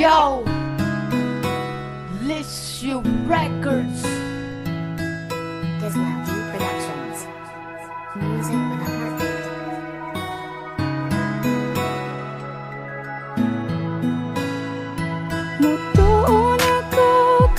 Yo, Lissue Records. Gizmo Productions. Music with a heartbeat. Mutuon ako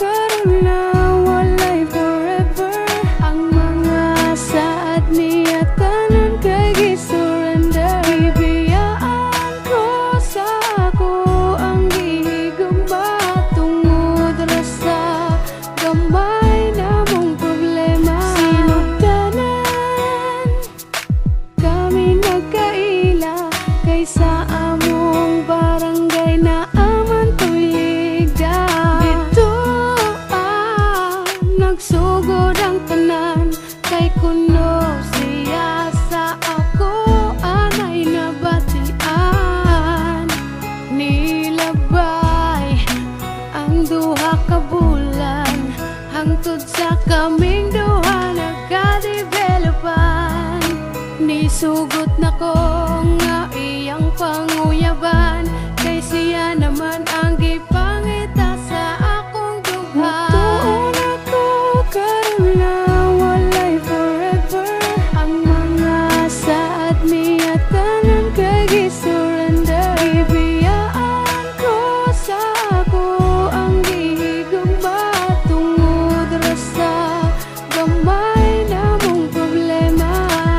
karon na walay forever. Ang mga saad niya tanan kay gisurrender. Ibiyaan ko sa ako ang gihigugma tungod ra sa gamay namong problema. Sinugdanan kami nagkaila kaysa among barangay na aman tuigda. Nagsugod ang tanan kay kuno siya sa ako anay nabatian. Nilabay ang duha ka bulan hangtod sa kaming duha nagka-developan. Nisugot na ko nga iyang panguyaban kay siya naman ang gipangita sa akong dughan. Mutuon ako karon na walay forever. Ang mga saad niya tanan kay gisurrender. Ibiyaan ko sa ako ang gihigugma tungod ra sa gamay namong problema.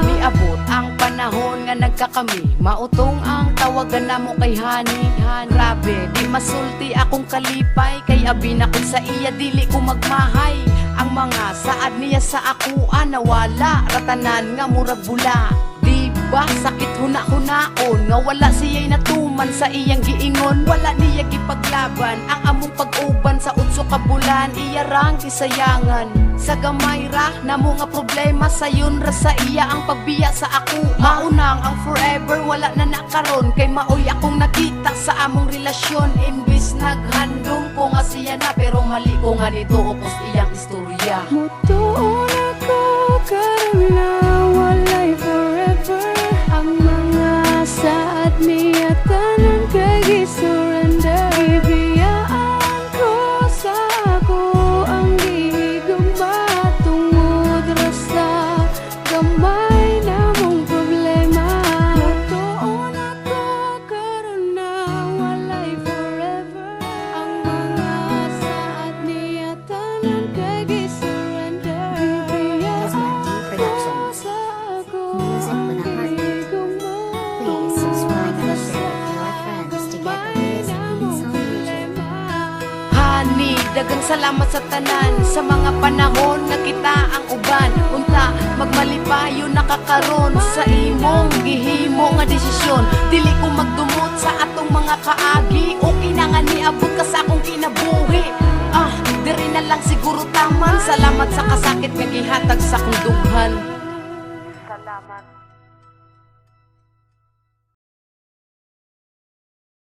Miabot ang panahon nga nagkakami, mautong ang tawagan namo kay Hani. Grabe, di masulti akong kalipay, kay abi na ko sa iya dili ko magmahay. Ang mga saad niya sa akuan nawala, ratanan nga murag bula. Di ba sakit huna-hunaon nga wala siya'y natuman sa iyang giingon. Wala niya gipaglaban ang among pag-uban sa 8 ka bulan. Iya rang kisayangan sa gamay ra na mga problema sayon ra sa iya ang pagbiya sa ako. Maunang ang forever wala na nakaron kay maoy akong nakita sa among relasyon. Imbis naghandong ko nga siya na pero mali ko nga nito upos iyang istorya. Mutuon ako karon na walay forever. Ang mga saad niya tanan kay gisurrender. Ibiyaan ko sa ako ang gihigugma tungod ra sa gamay namong problema. Mutuon ako karon na walay forever. Ang mga saad niya tanan kay gisurrender. Ibiyaan ko sa ako Music ang with a heartbeat. gihigugma Please subscribe and tungod share with your friends to get the latest beats on YouTube. Hani, dagang salamat sa tanan sa mga panahon na kita ang uban. Unta, magmalipayo nakakaron sa imong gihimo nga desisyon. Dili ko magdumot sa atong mga kaagi, okay na nga niabot ka sa akong kinabuhi. Diri na lang siguro taman. Salamat sa kasakit nga gihatag sa akong dughan. Salamat.